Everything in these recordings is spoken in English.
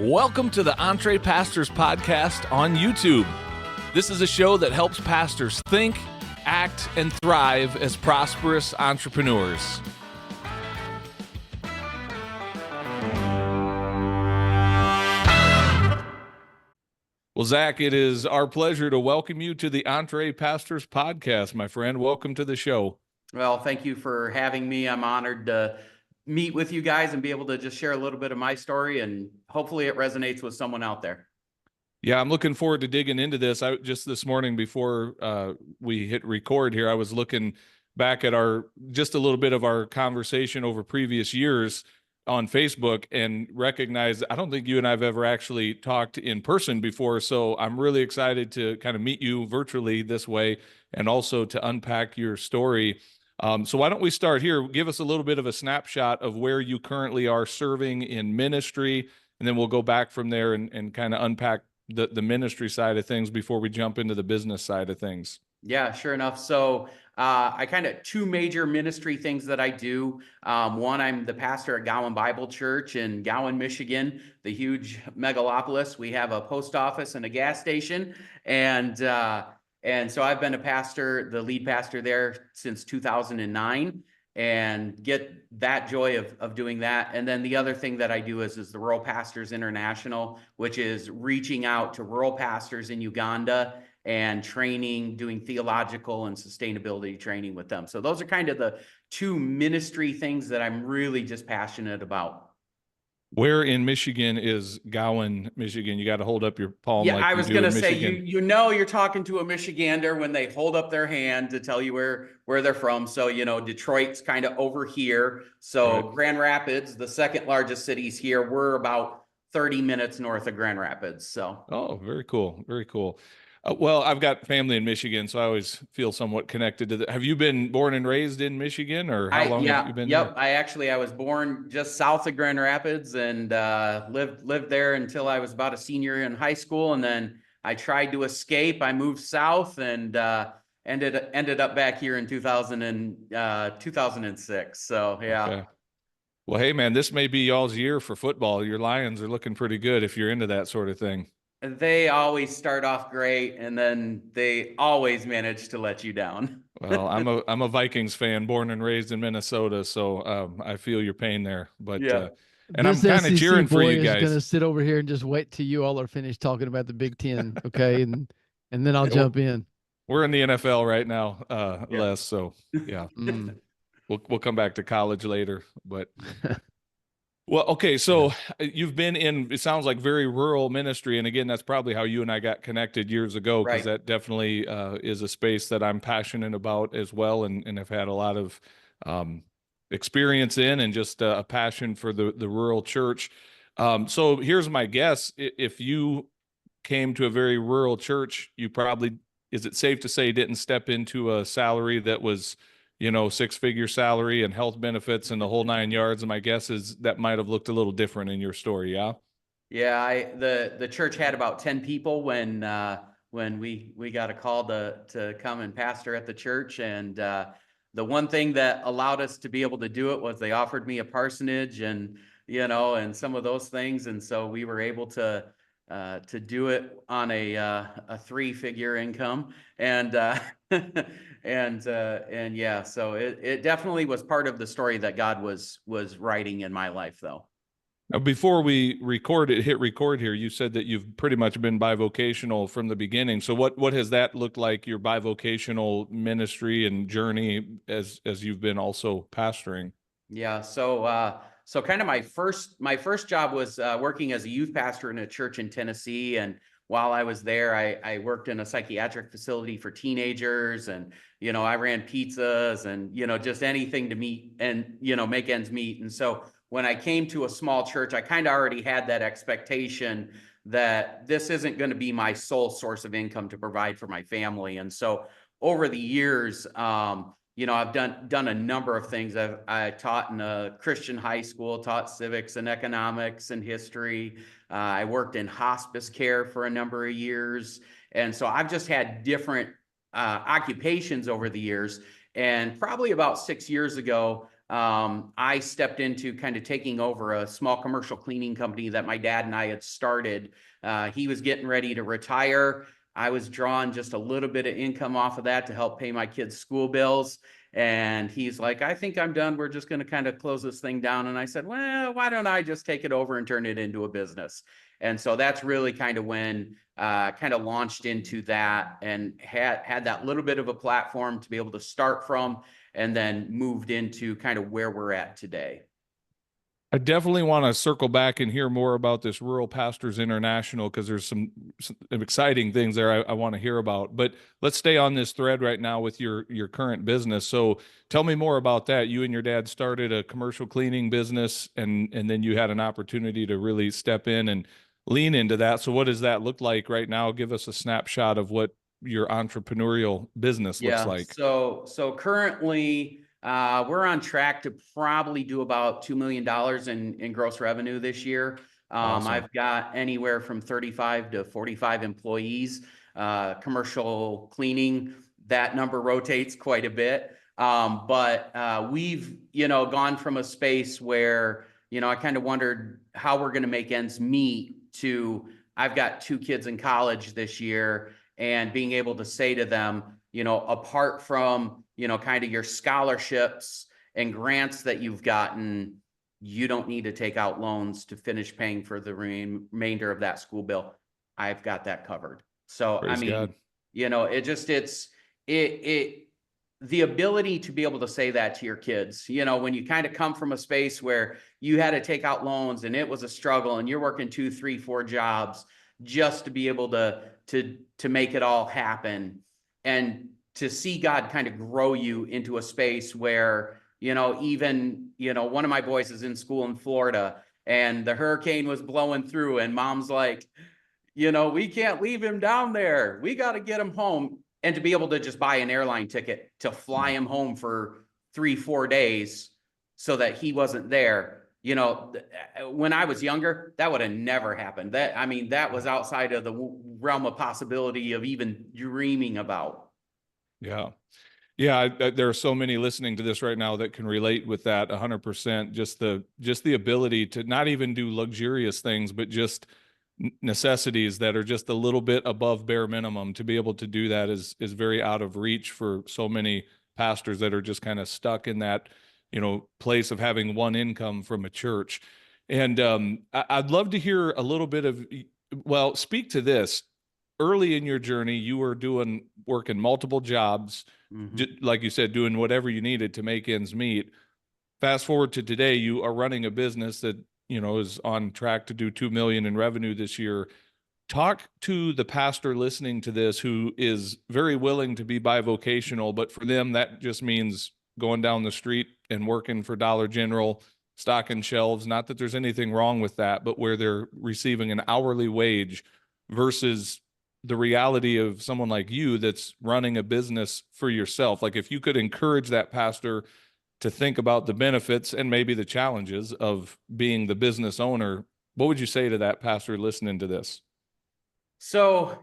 Welcome to the EntrePastors podcast on YouTube. This is a show that helps pastors think, act, and thrive as prosperous entrepreneurs. Well, Zach, it is our pleasure to welcome you to the EntrePastors podcast, my friend. Welcome to the show. Well, thank you for having me. I'm honored to meet with you guys and be able to just share a little bit of my story, and hopefully it resonates with someone out there. Yeah, I'm looking forward to digging into this. I just this morning before we hit record here, I was looking back at just a little bit of our conversation over previous years on Facebook and recognized I don't think you and I've ever actually talked in person before. So I'm really excited to kind of meet you virtually this way and also to unpack your story. So why don't we start here? Give us a little bit of a snapshot of where you currently are serving in ministry, and then we'll go back from there and kind of unpack the ministry side of things before we jump into the business side of things. Yeah, sure enough. So I kind of two major ministry things that I do. One, I'm the pastor at Gowan Bible Church in Gowan, Michigan, the huge megalopolis. We have a post office and a gas station, and so I've been a pastor, the lead pastor there since 2009, and get that joy of doing that. And then the other thing that I do is the Rural Pastors International, which is reaching out to rural pastors in Uganda and training, doing theological and sustainability training with them. So those are kind of the two ministry things that I'm really just passionate about. Where in Michigan is Gowan, Michigan? You got to hold up your palm. Yeah, like I was going to say, Michigan. you know you're talking to a Michigander when they hold up their hand to tell you where they're from. So, Detroit's kind of over here. So right. Grand Rapids, the second largest cities here, we're about 30 minutes north of Grand Rapids. So. Oh, very cool. Very cool. Well, I've got family in Michigan, so I always feel somewhat connected to that. Have you been born and raised in Michigan, or how long have you been there? I was born just south of Grand Rapids and lived there until I was about a senior in high school, and then I tried to escape. I moved south and ended up back here in 2006. So yeah. Okay. Well, hey man, this may be y'all's year for football. Your Lions are looking pretty good if you're into that sort of thing. They always start off great, and then they always manage to let you down. Well, I'm a Vikings fan, born and raised in Minnesota, so I feel your pain there. But yeah. And I'm kind of cheering for you guys. Going to sit over here and just wait till you all are finished talking about the Big Ten, okay? and then I'll jump in. We're in the NFL right now, Les. So yeah, we'll come back to college later, but. Well, okay, so you've been in, it sounds like very rural ministry, and again, that's probably how you and I got connected years ago, because that definitely is a space that I'm passionate about as well, and have had a lot of experience in, and just a passion for the rural church. So here's my guess: if you came to a very rural church, you probably, is it safe to say, didn't step into a salary that was, six-figure salary and health benefits and the whole 9 yards? And my guess is that might have looked a little different in your story. Yeah. Yeah. The church had about 10 people when we got a call to come and pastor at the church. And the one thing that allowed us to be able to do it was they offered me a parsonage and some of those things. And so we were able to do it on a 3-figure income, and yeah, so it definitely was part of the story that God was writing in my life, though. Now, before we hit record here, you said that you've pretty much been bivocational from the beginning. So what has that looked like, your bivocational ministry and journey as you've been also pastoring? Yeah, so kind of my first job was working as a youth pastor in a church in Tennessee. And while I was there, I worked in a psychiatric facility for teenagers, and, I ran pizzas and, just anything to meet and, make ends meet. And so when I came to a small church, I kind of already had that expectation that this isn't going to be my sole source of income to provide for my family. And so over the years, I've done a number of things. I taught in a Christian high school, taught civics and economics and history. I worked in hospice care for a number of years. And so I've just had different occupations over the years. And probably about 6 years ago, I stepped into kind of taking over a small commercial cleaning company that my dad and I had started. He was getting ready to retire. I was drawing just a little bit of income off of that to help pay my kids' school bills. And he's like, I think I'm done. We're just going to kind of close this thing down. And I said, well, why don't I just take it over and turn it into a business? And so that's really kind of when kind of launched into that, and had that little bit of a platform to be able to start from, and then moved into kind of where we're at today. I definitely want to circle back and hear more about this Rural Pastors International, because there's some exciting things there I want to hear about. But let's stay on this thread right now with your current business. So tell me more about that. You and your dad started a commercial cleaning business, and then you had an opportunity to really step in and lean into that. So what does that look like right now? Give us a snapshot of what your entrepreneurial business looks like. So currently, we're on track to probably do about $2 million in gross revenue this year. Awesome. I've got anywhere from 35 to 45 employees. Commercial cleaning, that number rotates quite a bit. But we've, gone from a space where, I kind of wondered how we're going to make ends meet, to I've got 2 kids in college this year, and being able to say to them, apart from, kind of your scholarships and grants that you've gotten, you don't need to take out loans to finish paying for the remainder of that school bill. I've got that covered. So, Praise God. The ability to be able to say that to your kids, when you kind of come from a space where you had to take out loans and it was a struggle, and you're working 2, 3, 4 jobs just to be able to make it all happen, and to see God kind of grow you into a space where, even, one of my boys is in school in Florida, and the hurricane was blowing through, and mom's like, we can't leave him down there. We got to get him home. And to be able to just buy an airline ticket to fly him home for 3, 4 days so that he wasn't there. When I was younger, that would have never happened. That was outside of the realm of possibility of even dreaming about. Yeah. Yeah. There are so many listening to this right now that can relate with that 100%. Just the ability to not even do luxurious things, but just necessities that are just a little bit above bare minimum. To be able to do that is very out of reach for so many pastors that are just kind of stuck in that, place of having one income from a church. And I'd love to hear a little bit of, speak to this. Early in your journey, you were working multiple jobs, like you said, doing whatever you needed to make ends meet. Fast forward to today, you are running a business that, is on track to do 2 million in revenue this year. Talk to the pastor listening to this who is very willing to be bivocational, but for them, that just means going down the street and working for Dollar General, stocking shelves. Not that there's anything wrong with that, but where they're receiving an hourly wage versus the reality of someone like you that's running a business for yourself. Like, if you could encourage that pastor to think about the benefits and maybe the challenges of being the business owner, what would you say to that pastor listening to this? So,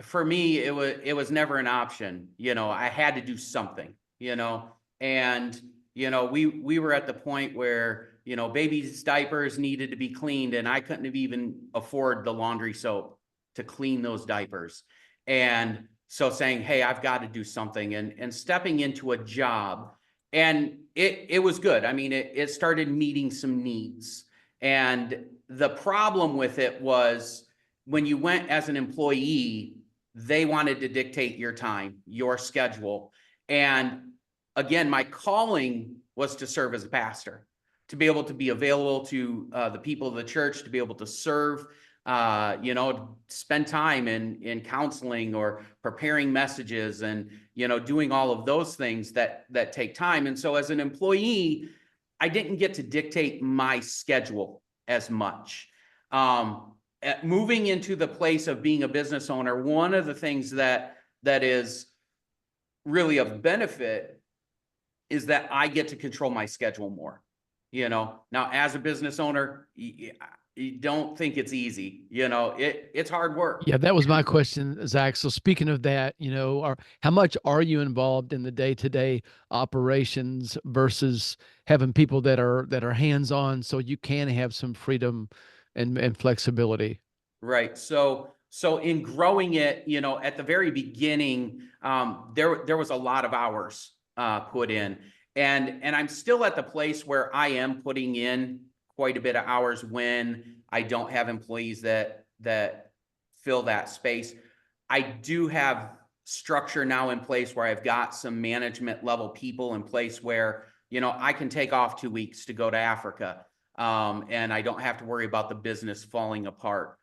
for me, it was never an option. I had to do something, and, we were at the point where, baby's diapers needed to be cleaned, and I couldn't have even afford the laundry soap to clean those diapers. And so saying, hey, I've got to do something, and stepping into a job, and it was good. It started meeting some needs. And the problem with it was, when you went as an employee, they wanted to dictate your time, your schedule. And again, my calling was to serve as a pastor, to be able to be available to the people of the church, to be able to serve, spend time in counseling or preparing messages, and, doing all of those things that take time. And so as an employee, I didn't get to dictate my schedule as much. Moving into the place of being a business owner, one of the things that is really of benefit is that I get to control my schedule more. Now, as a business owner, you don't think it's easy. It's hard work. Yeah, that was my question, Zach. So speaking of that, how much are you involved in the day-to-day operations versus having people that are hands-on so you can have some freedom and flexibility? Right. So in growing it, at the very beginning, there was a lot of hours put in, and I'm still at the place where I am putting in quite a bit of hours when I don't have employees that fill that space. I do have structure now in place where I've got some management level people in place where, I can take off 2 weeks to go to Africa. And I don't have to worry about the business falling apart.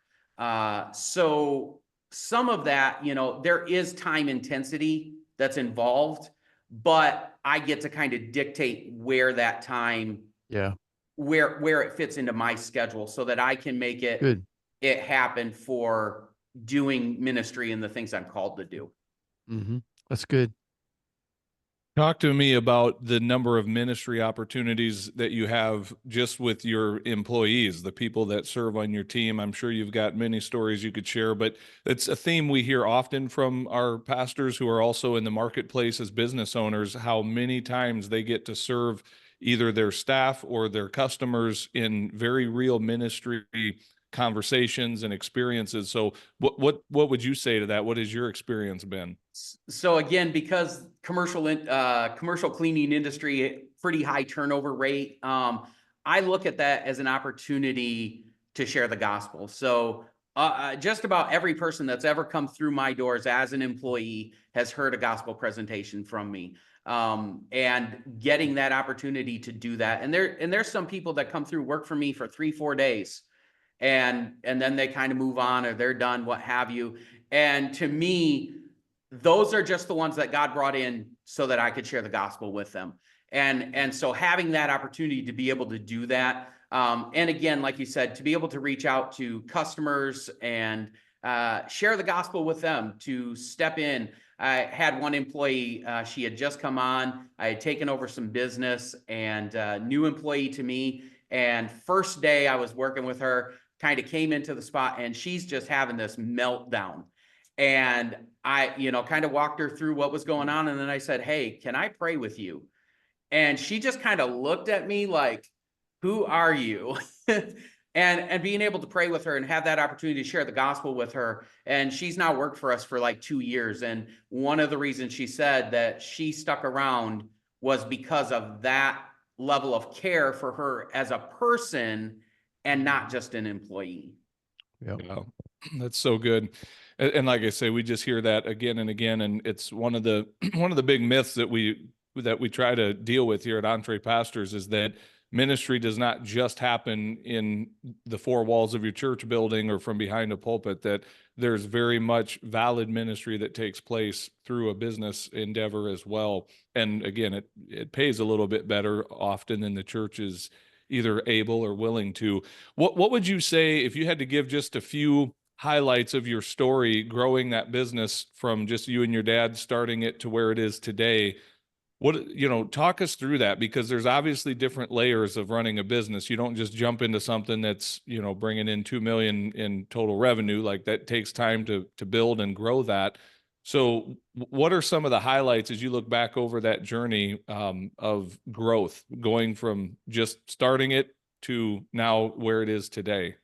So some of that, there is time intensity that's involved, but I get to kind of dictate where that time, where it fits into my schedule so that I can make it happen for doing ministry and the things I'm called to do. Mm-hmm. That's good. Talk to me about the number of ministry opportunities that you have just with your employees, the people that serve on your team. I'm sure you've got many stories you could share, but it's a theme we hear often from our pastors who are also in the marketplace as business owners, how many times they get to serve either their staff or their customers in very real ministry conversations and experiences. So what would you say to that? What has your experience been? So again, because commercial cleaning industry, pretty high turnover rate, I look at that as an opportunity to share the gospel. So just about every person that's ever come through my doors as an employee has heard a gospel presentation from me. And getting that opportunity to do that. And there's some people that come through, work for me for 3-4 days, and then they kind of move on or they're done, what have you. And to me, those are just the ones that God brought in so that I could share the gospel with them. And so having that opportunity to be able to do that, and again, like you said, to be able to reach out to customers and share the gospel with them, to step in. I had one employee, she had just come on, I had taken over some business, and new employee to me. And first day I was working with her, kind of came into the spot, and she's just having this meltdown. And I, kind of walked her through what was going on. And then I said, "Hey, can I pray with you?" And she just kind of looked at me like, "Who are you?" and being able to pray with her and have that opportunity to share the gospel with her. And she's now worked for us for like 2 years. And one of the reasons she said that she stuck around was because of that level of care for her as a person and not just an employee. Yeah, that's so good. And like I say, we just hear that again and again, and it's one of the big myths that we try to deal with here at EntrePastors is that ministry does not just happen in the four walls of your church building or from behind a pulpit, that there's very much valid ministry that takes place through a business endeavor as well. And again, it pays a little bit better often than the church is either able or willing to. What would you say if you had to give just a few highlights of your story growing that business from just you and your dad starting it to where it is today? Talk us through that, because there's obviously different layers of running a business. You don't just jump into something that's, bringing in 2 million in total revenue. Like, that takes time to build and grow that. So what are some of the highlights as you look back over that journey of growth, going from just starting it to now where it is today?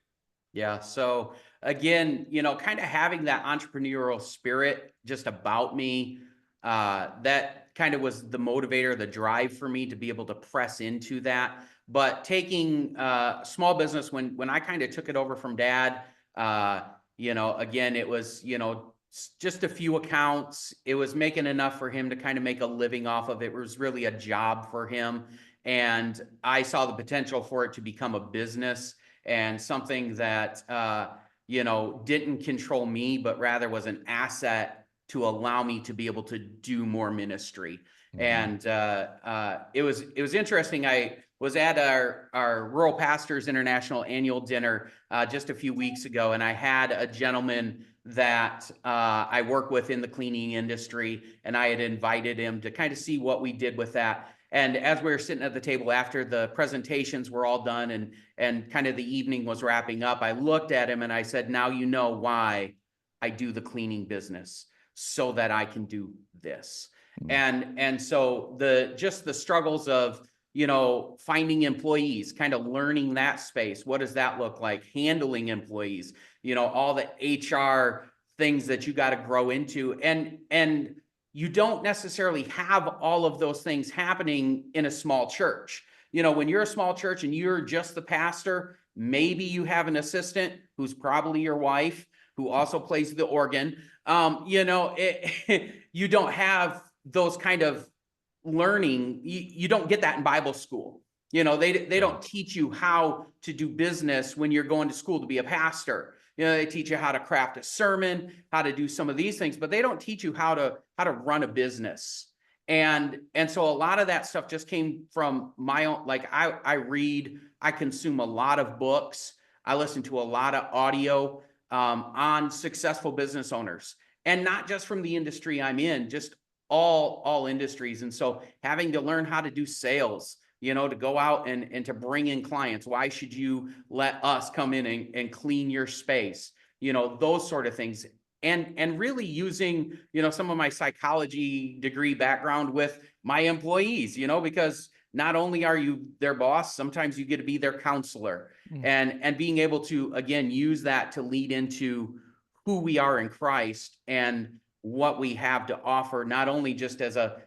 Yeah. So again, kind of having that entrepreneurial spirit just about me, that kind of was the motivator, the drive for me to be able to press into that. But taking small business, when I kind of took it over from Dad, again, it was, just a few accounts. It was making enough for him to kind of make a living off of it. It was really a job for him. And I saw the potential for it to become a business and something that, didn't control me, but rather was an asset to allow me to be able to do more ministry. Mm-hmm. And it was interesting. I was at our Rural Pastors International annual dinner just a few weeks ago, and I had a gentleman that I work with in the cleaning industry, and I had invited him to kind of see what we did with that. And as we were sitting at the table after the presentations were all done and kind of the evening was wrapping up, I looked at him and I said, now you know why I do the cleaning business, so that I can do this. And so just the struggles of, finding employees, kind of learning that space. What does that look like? Handling employees, all the HR things that you got to grow into. And you don't necessarily have all of those things happening in a small church. When you're a small church and you're just the pastor, maybe you have an assistant who's probably your wife, who also plays the organ. You don't have those kind of learning. You don't get that in Bible school. They don't teach you how to do business when you're going to school to be a pastor. They teach you how to craft a sermon, how to do some of these things, but they don't teach you how to run a business. And so a lot of that stuff just came from my own, like I consume a lot of books. I listen to a lot of audio on successful business owners, and not just from the industry I'm in, just all industries. And so having to learn how to do sales, to go out and to bring in clients. Why should you let us come in and clean your space? Those sort of things. And really using, some of my psychology degree background with my employees, because not only are you their boss, sometimes you get to be their counselor. And being able to, again, use that to lead into who we are in Christ and what we have to offer, not only just as a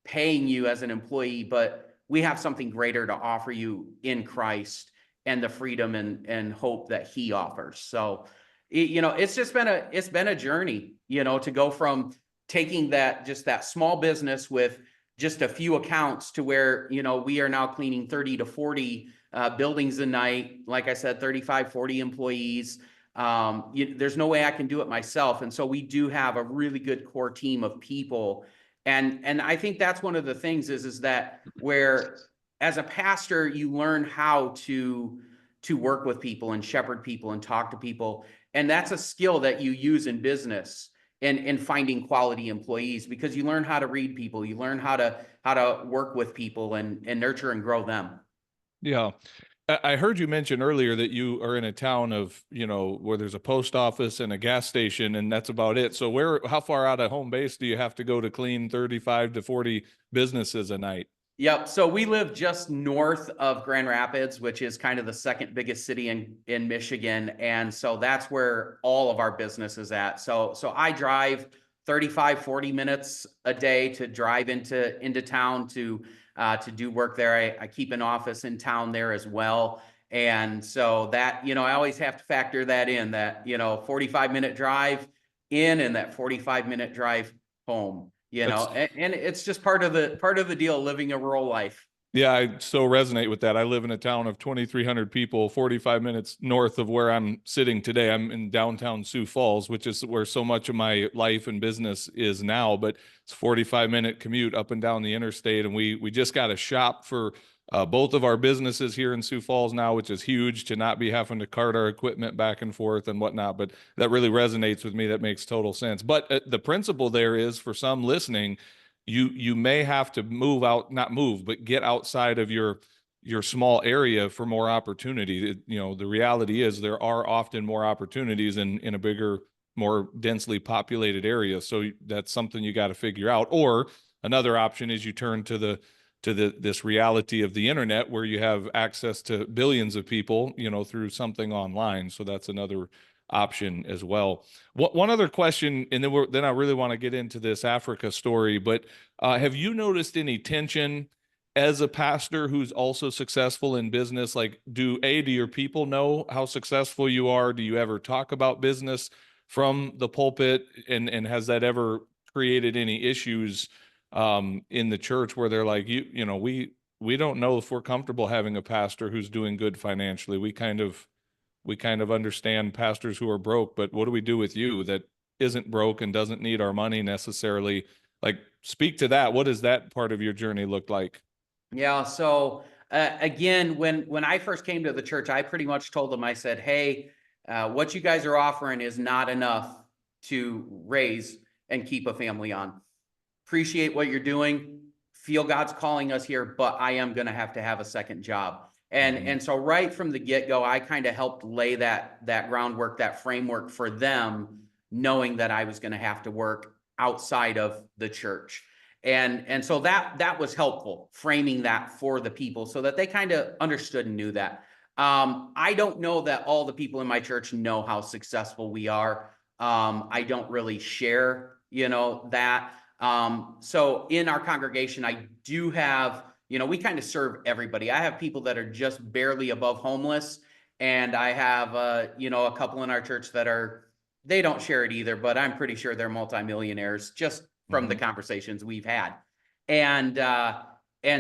paying you as an employee, but we have something greater to offer you in Christ and the freedom and hope that he offers. So, it's been a journey, to go from taking that small business with just a few accounts to where, we are now cleaning 30 to 40 buildings a night. Like I said, 35, 40 employees. There's no way I can do it myself. And so we do have a really good core team of people. And I think that's one of the things is that where as a pastor, you learn how to work with people and shepherd people and talk to people. And that's a skill that you use in business and finding quality employees, because you learn how to read people, you learn how to work with people and nurture and grow them. Yeah. I heard you mention earlier that you are in a town of, where there's a post office and a gas station, and that's about it. So how far out of home base do you have to go to clean 35 to 40 businesses a night? Yep. So we live just north of Grand Rapids, which is kind of the second biggest city in Michigan. And so that's where all of our business is at. So I drive 35, 40 minutes a day to drive into town to do work there. I keep an office in town there as well. And so that, I always have to factor that in, that, 45-minute drive in and that 45-minute drive home. And it's just part of the deal, living a rural life. Yeah, I so resonate with that. I live in a town of 2,300 people, 45 minutes north of where I'm sitting today. I'm in downtown Sioux Falls, which is where so much of my life and business is now, but it's a 45-minute commute up and down the interstate. And we just got a shop for both of our businesses here in Sioux Falls now, which is huge, to not be having to cart our equipment back and forth and whatnot. But that really resonates with me. That makes total sense. But the principle there is, for some listening, you may have to not move, but get outside of your small area for more opportunity. The reality is there are often more opportunities in a bigger, more densely populated area. So that's something you got to figure out. Or another option is you turn to this reality of the internet, where you have access to billions of people, through something online. So that's another option as well. One other question, and then I really want to get into this Africa story, but have you noticed any tension as a pastor who's also successful in business? Like, do your people know how successful you are? Do you ever talk about business from the pulpit? And has that ever created any issues in the church where they're like, we don't know if we're comfortable having a pastor who's doing good financially. We kind of understand pastors who are broke, but what do we do with you that isn't broke and doesn't need our money necessarily? Like, speak to that. What does that part of your journey look like? Yeah. So again, when I first came to the church, I pretty much told them, I said, hey, what you guys are offering is not enough to raise and keep a family on. Appreciate what you're doing. feel God's calling us here, but I am going to have a second job. And so right from the get-go, I kind of helped lay that groundwork, that framework for them, knowing that I was going to have to work outside of the church. And so that was helpful, framing that for the people so that they kind of understood and knew that. I don't know that all the people in my church know how successful we are. I don't really share, that. So in our congregation, I do have, we kind of serve everybody. I have people that are just barely above homeless. And I have, a couple in our church that they don't share it either, but I'm pretty sure they're multimillionaires just from the conversations we've had. And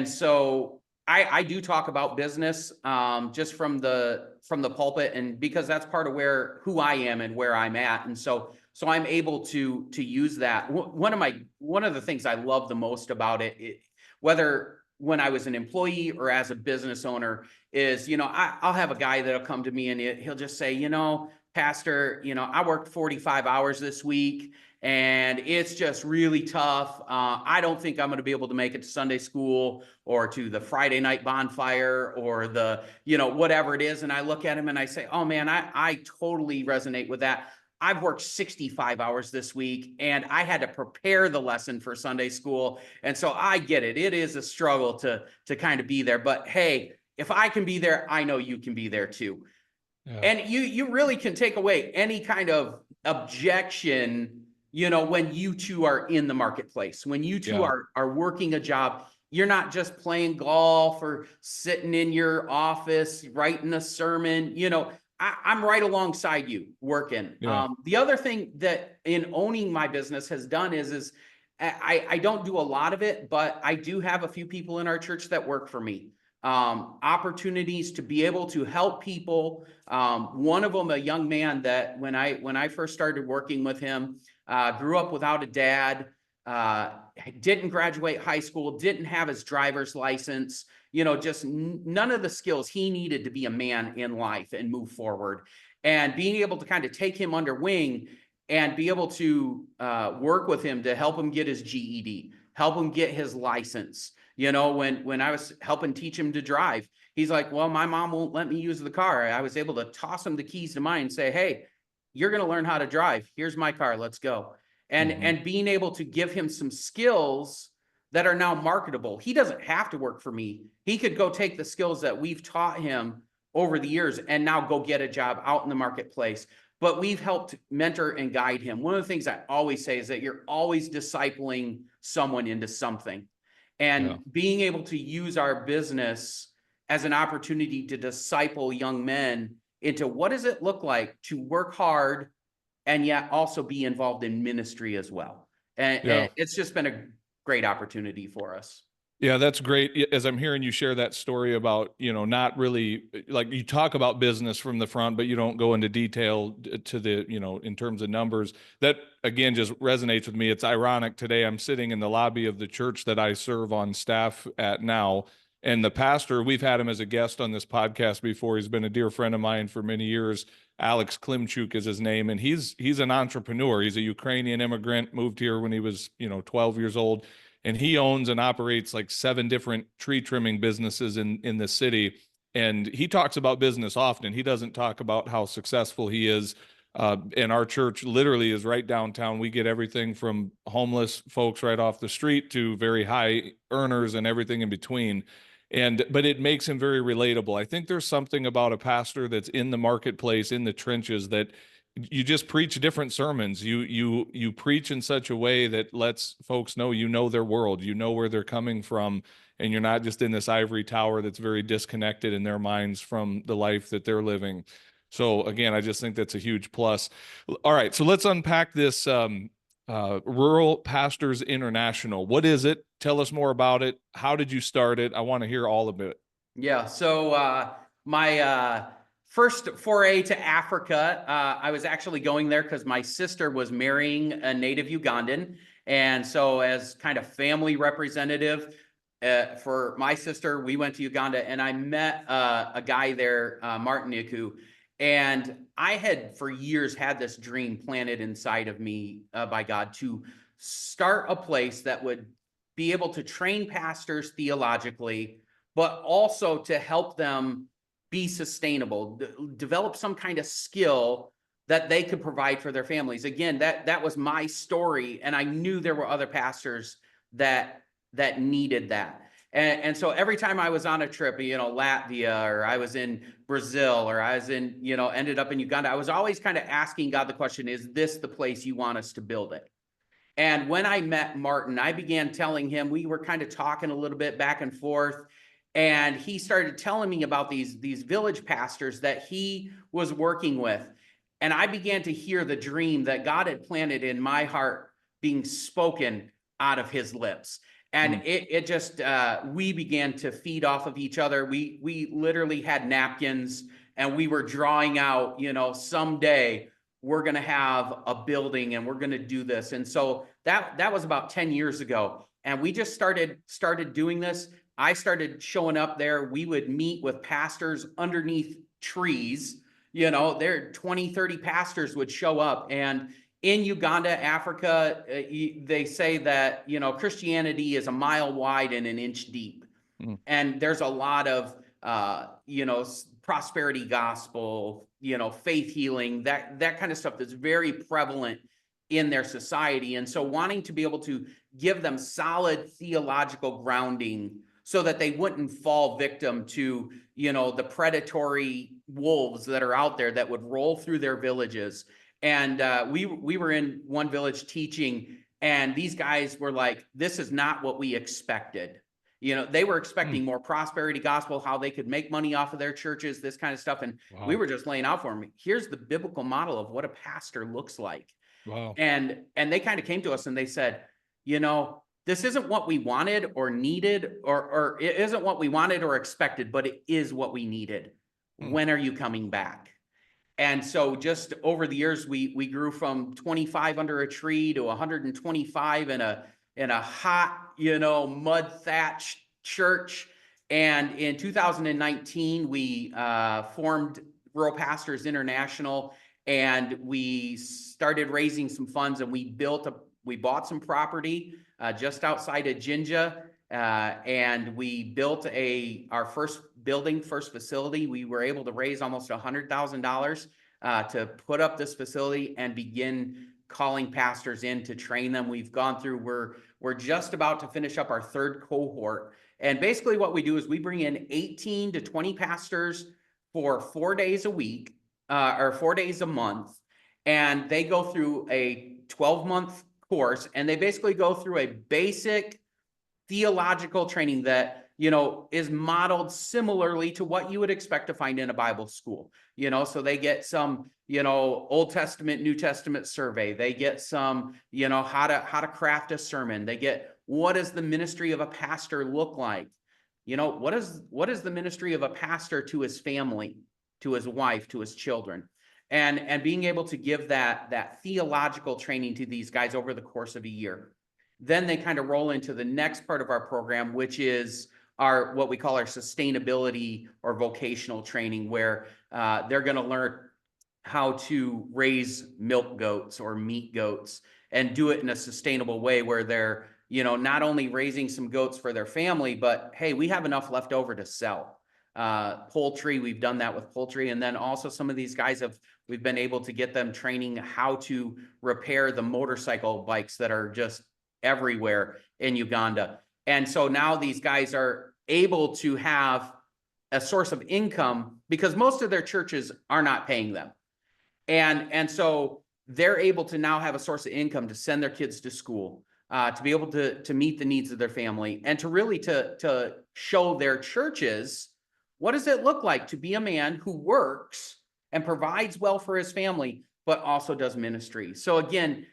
so I do talk about business, just from the pulpit, and because that's part of who I am and where I'm at. And so I'm able to use that. One of the things I love the most about it, whether when I was an employee or as a business owner, is, I'll have a guy that'll come to me and he'll just say, Pastor, I worked 45 hours this week and it's just really tough. I don't think I'm going to be able to make it to Sunday school or to the Friday night bonfire or the, whatever it is. And I look at him and I say, oh man, I totally resonate with that. I've worked 65 hours this week and I had to prepare the lesson for Sunday school. And so I get it. It is a struggle to kind of be there, but hey, if I can be there, I know you can be there too. Yeah. And you really can take away any kind of objection, when you two are in the marketplace, when you two are working a job. You're not just playing golf or sitting in your office writing a sermon. I'm right alongside you working. Yeah. The other thing that in owning my business has done is I don't do a lot of it, but I do have a few people in our church that work for me. Opportunities to be able to help people. One of them, a young man that when I first started working with him, grew up without a dad, didn't graduate high school, didn't have his driver's license, just none of the skills he needed to be a man in life and move forward. And being able to kind of take him under wing and be able to work with him to help him get his GED, help him get his license. When I was helping teach him to drive, he's like, well, my mom won't let me use the car. I was able to toss him the keys to mine and say, hey, you're going to learn how to drive. Here's my car. Let's go. And being able to give him some skills that are now marketable. He doesn't have to work for me. He could go take the skills that we've taught him over the years and now go get a job out in the marketplace. But we've helped mentor and guide him. One of the things I always say is that you're always discipling someone into something. And being able to use our business as an opportunity to disciple young men into what does it look like to work hard and yet also be involved in ministry as well. And it's just been a great opportunity for us. Yeah, that's great. As I'm hearing you share that story about, not really, like, you talk about business from the front, but you don't go into detail to the, in terms of numbers. That, again, just resonates with me. It's ironic. Today I'm sitting in the lobby of the church that I serve on staff at now. And the pastor, we've had him as a guest on this podcast before. He's been a dear friend of mine for many years. Alex Klimchuk is his name. And he's an entrepreneur. He's a Ukrainian immigrant, moved here when he was, 12 years old. And he owns and operates like 7 different tree trimming businesses in the city. And he talks about business often. He doesn't talk about how successful he is. And our church literally is right downtown. We get everything from homeless folks right off the street to very high earners and everything in between. But it makes him very relatable. I think there's something about a pastor that's in the marketplace, in the trenches, that you just preach different sermons. You preach in such a way that lets folks know, their world, where they're coming from, and you're not just in this ivory tower that's very disconnected in their minds from the life that they're living. So again, I just think that's a huge plus. All right, so let's unpack this Rural Pastors International. What is it? Tell us more about it. How did you start it? I want to hear all of it. Yeah, so my first foray to Africa, I was actually going there because my sister was marrying a native Ugandan. And so as kind of family representative for my sister, we went to Uganda and I met a guy there, Martin Nuku. And I had for years had this dream planted inside of me by God to start a place that would be able to train pastors theologically, but also to help them be sustainable, develop some kind of skill that they could provide for their families. Again, that was my story, and I knew there were other pastors that needed that. And so every time I was on a trip, Latvia, or I was in Brazil, or I was in, ended up in Uganda, I was always kind of asking God the question, is this the place you want us to build it? And when I met Martin, I began telling him, we were kind of talking a little bit back and forth, and he started telling me about these village pastors that he was working with. And I began to hear the dream that God had planted in my heart being spoken out of his lips. And it just, we began to feed off of each other. We literally had napkins, and we were drawing out, someday we're going to have a building and we're going to do this. And so that was about 10 years ago. And we just started doing this. I started showing up there. We would meet with pastors underneath trees. There 20, 30 pastors would show up. And in Uganda, Africa, they say that, Christianity is a mile wide and an inch deep. And there's a lot of, prosperity gospel, faith healing, that kind of stuff that's very prevalent in their society. And so wanting to be able to give them solid theological grounding so that they wouldn't fall victim to, the predatory wolves that are out there that would roll through their villages. And we were in one village teaching, and these guys were like, this is not what we expected. They were expecting more prosperity gospel, how they could make money off of their churches, this kind of stuff. And we were just laying out for them, here's the biblical model of what a pastor looks like. Wow. And they kind of came to us and they said, this isn't what we wanted or needed, or it isn't what we wanted or expected, but it is what we needed. When are you coming back? And so just over the years, we grew from 25 under a tree to 125 in a hot, mud thatched church. And in 2019, we formed Rural Pastors International, and we started raising some funds, and we bought some property just outside of Jinja, and we built our first building, first facility. We were able to raise almost $100,000 to put up this facility and begin calling pastors in to train them. We've gone through, we're just about to finish up our third cohort. And basically what we do is we bring in 18 to 20 pastors for 4 days a week, or 4 days a month. And they go through a 12-month course, and they basically go through a basic theological training that, is modeled similarly to what you would expect to find in a Bible school. So they get some, Old Testament, New Testament survey. They get some, how to craft a sermon. They get, what does the ministry of a pastor look like? What is the ministry of a pastor to his family, to his wife, to his children? And being able to give that theological training to these guys over the course of a year. Then they kind of roll into the next part of our program, which is what we call our sustainability or vocational training, where they're going to learn how to raise milk goats or meat goats and do it in a sustainable way, where they're, not only raising some goats for their family, but hey, we have enough left over to sell. Poultry, we've done that with poultry. And then also some of these guys we've been able to get them training how to repair the motorcycle bikes that are just everywhere in Uganda. And so now these guys are able to have a source of income because most of their churches are not paying them. And so they're able to now have a source of income to send their kids to school, to be able to meet the needs of their family, and to really to show their churches, what does it look like to be a man who works and provides well for his family, but also does ministry. So again,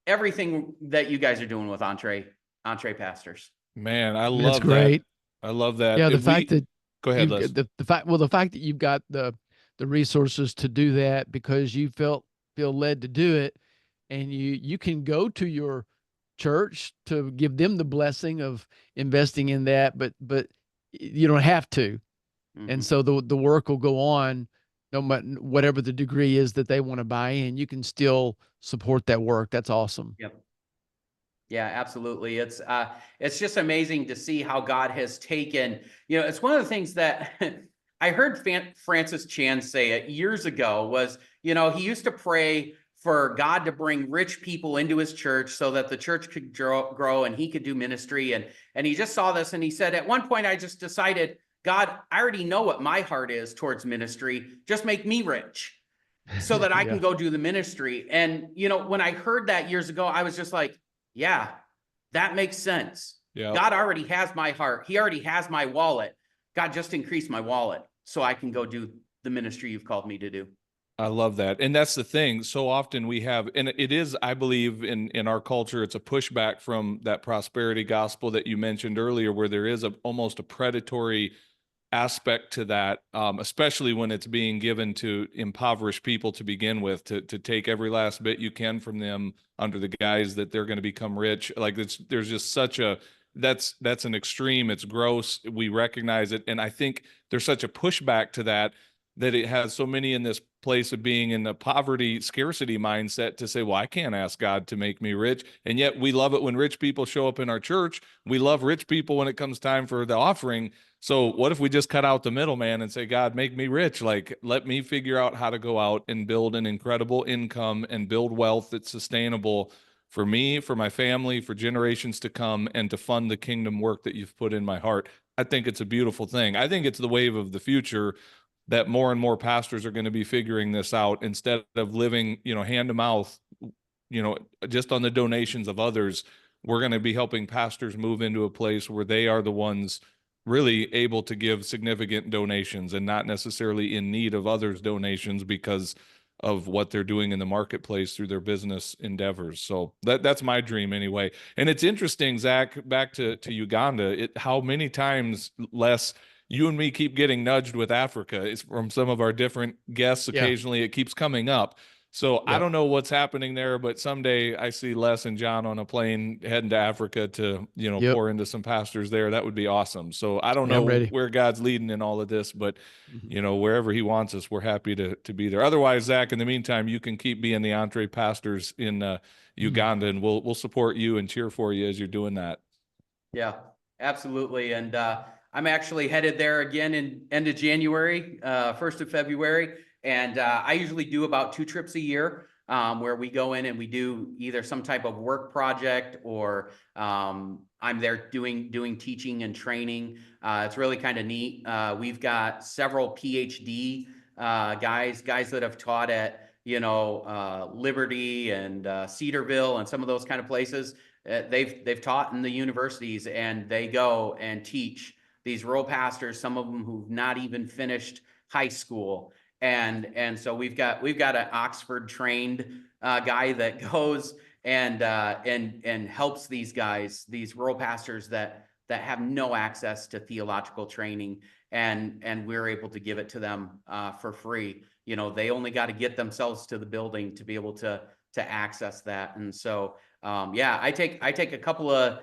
everything that you guys are doing with EntrePastors. Man, I love That's great. That. I love that. Yeah, the fact that go ahead, Les. the fact that you've got the resources to do that because you feel led to do it, and you can go to your church to give them the blessing of investing in that, but you don't have to. And so the work will go on, no matter whatever the degree is that they want to buy in. You can still support that work. That's awesome. Yep. Yeah, absolutely. It's just amazing to see how God has taken, it's one of the things that I heard Francis Chan say it years ago was, he used to pray for God to bring rich people into his church so that the church could grow and he could do ministry. And he just saw this and he said, at one point, I just decided, God, I already know what my heart is towards ministry. Just make me rich so that I can go do the ministry. And, when I heard that years ago, I was just like, yeah, that makes sense. Yeah. God already has my heart. He already has my wallet. God, just increase my wallet so I can go do the ministry you've called me to do. I love that. And that's the thing. So often we have, and it is, I believe in our culture, it's a pushback from that prosperity gospel that you mentioned earlier, where there is almost a predatory aspect to that, especially when it's being given to impoverished people to begin with, to take every last bit you can from them under the guise that they're going to become rich. Like there's just such a, that's an extreme. It's gross. We recognize it. And I think there's such a pushback to that it has so many in this place of being in the poverty scarcity mindset to say, well, I can't ask God to make me rich. And yet we love it when rich people show up in our church. We love rich people when it comes time for the offering. So what if we just cut out the middleman and say, God, make me rich? Like, let me figure out how to go out and build an incredible income and build wealth that's sustainable for me, for my family, for generations to come, and to fund the kingdom work that you've put in my heart. I think it's a beautiful thing. I think it's the wave of the future that more and more pastors are going to be figuring this out instead of living, hand to mouth, just on the donations of others. We're going to be helping pastors move into a place where they are the ones really able to give significant donations and not necessarily in need of others' donations because of what they're doing in the marketplace through their business endeavors. So that's my dream anyway. And it's interesting, Zach, back to Uganda, how many times, Les, you and me keep getting nudged with Africa. It's from some of our different guests. Occasionally it keeps coming up. So I don't know what's happening there, but someday I see Les and Jon on a plane heading to Africa to, pour into some pastors there. That would be awesome. So I don't know where God's leading in all of this, but wherever he wants us, we're happy to be there. Otherwise, Zach, in the meantime, you can keep being the EntrePastors in Uganda, and we'll support you and cheer for you as you're doing that. Yeah, absolutely. And I'm actually headed there again in end of January, 1st of February. And I usually do about 2 trips a year where we go in and we do either some type of work project or I'm there doing teaching and training. It's really kind of neat. We've got several PhD guys that have taught at, Liberty and Cedarville and some of those kind of places. They've taught in the universities and they go and teach these rural pastors, some of them who've not even finished high school. And so we've got an Oxford trained guy that goes and helps these guys, these rural pastors that have no access to theological training, and we're able to give it to them for free. They only got to get themselves to the building to be able to access that. And so I take a couple of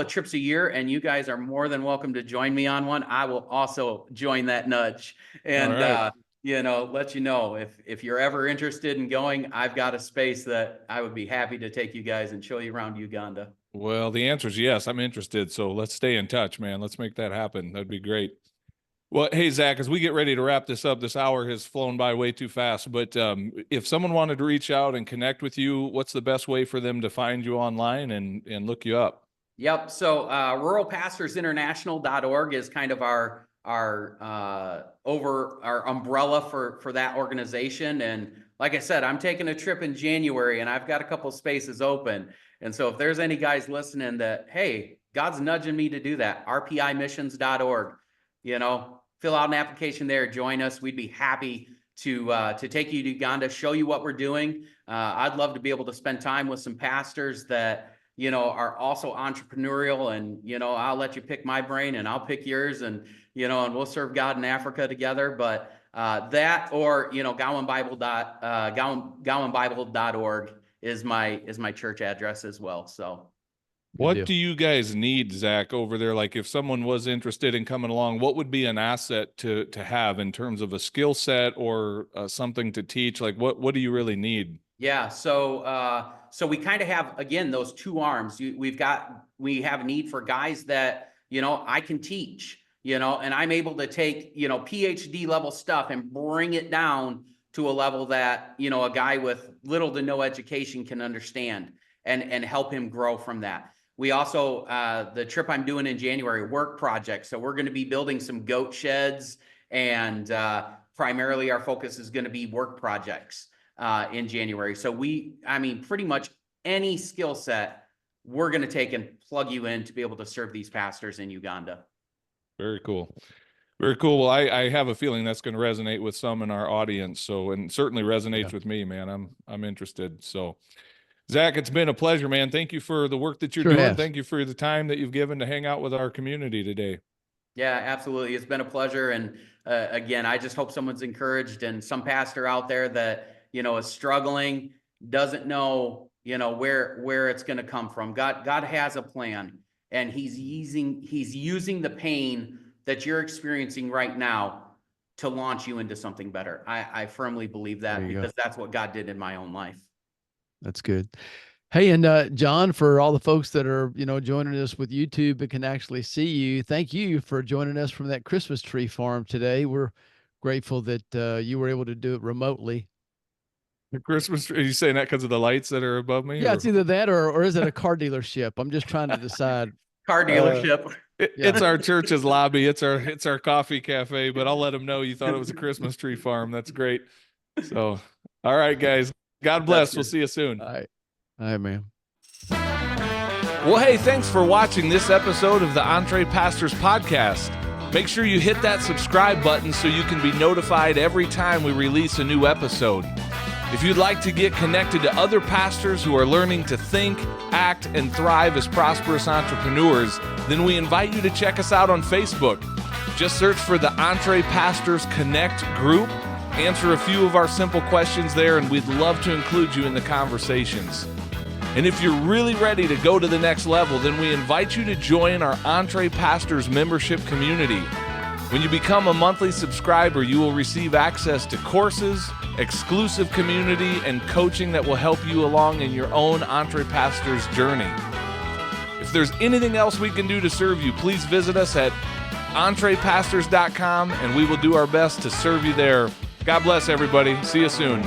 trips a year, and you guys are more than welcome to join me on one. I will also join that nudge and let you know if you're ever interested in going. I've got a space that I would be happy to take you guys and show you around Uganda. Well, the answer is yes, I'm interested. So let's stay in touch, man. Let's make that happen. That'd be great. Well, hey, Zach, as we get ready to wrap this up, this hour has flown by way too fast. But if someone wanted to reach out and connect with you, what's the best way for them to find you online and look you up? Yep. So ruralpastorsinternational.org is kind of our umbrella for that organization. And like I said, I'm taking a trip in January and I've got a couple spaces open. And so if there's any guys listening that, hey, God's nudging me to do that, rpimissions.org, fill out an application there, join us. We'd be happy to take you to Uganda, show you what we're doing. I'd love to be able to spend time with some pastors that, are also entrepreneurial, and, I'll let you pick my brain and I'll pick yours, and, and we'll serve God in Africa together. But that, or, gowanbible.org is my church address as well. So what do you guys need, Zach, over there? Like if someone was interested in coming along, what would be an asset to have in terms of a skill set or something to teach? Like what do you really need? Yeah. So we kind of have, again, those two arms. We have a need for guys that, I can teach, and I'm able to take, PhD level stuff and bring it down to a level that, a guy with little to no education can understand and help him grow from that. We also, the trip I'm doing in January, work project. So we're going to be building some goat sheds, and primarily our focus is going to be work projects in January. So pretty much any skill set, we're going to take and plug you in to be able to serve these pastors in Uganda. Very cool. Very cool. Well, I have a feeling that's going to resonate with some in our audience. So, and certainly resonates with me, man. I'm interested. So, Zach, it's been a pleasure, man. Thank you for the work that you're doing. Thank you for the time that you've given to hang out with our community today. Yeah, absolutely. It's been a pleasure. And again, I just hope someone's encouraged, and some pastor out there that, is struggling, doesn't know, where it's going to come from. God has a plan, and he's using the pain that you're experiencing right now to launch you into something better. I firmly believe that, because that's what God did in my own life. That's good. Hey, and Jon, for all the folks that are, joining us with YouTube but can actually see you, thank you for joining us from that Christmas tree farm today. We're grateful that you were able to do it remotely. The Christmas tree, are you saying that because of the lights that are above me? Yeah, it's either that or is it a car dealership? I'm just trying to decide. Car dealership. It's our church's lobby. It's our coffee cafe, but I'll let them know you thought it was a Christmas tree farm. That's great. So, all right, guys. God bless. We'll see you soon. All right, man. Well, hey, thanks for watching this episode of the EntrePastors podcast. Make sure you hit that subscribe button so you can be notified every time we release a new episode. If you'd like to get connected to other pastors who are learning to think, act, and thrive as prosperous entrepreneurs, then we invite you to check us out on Facebook. Just search for the EntrePastors Connect group. Answer a few of our simple questions there, and we'd love to include you in the conversations. And if you're really ready to go to the next level, then we invite you to join our EntrePastors membership community. When you become a monthly subscriber, you will receive access to courses, exclusive community, and coaching that will help you along in your own EntrePastors journey. If there's anything else we can do to serve you, please visit us at EntrePastors.com, and we will do our best to serve you there. God bless everybody. See you soon.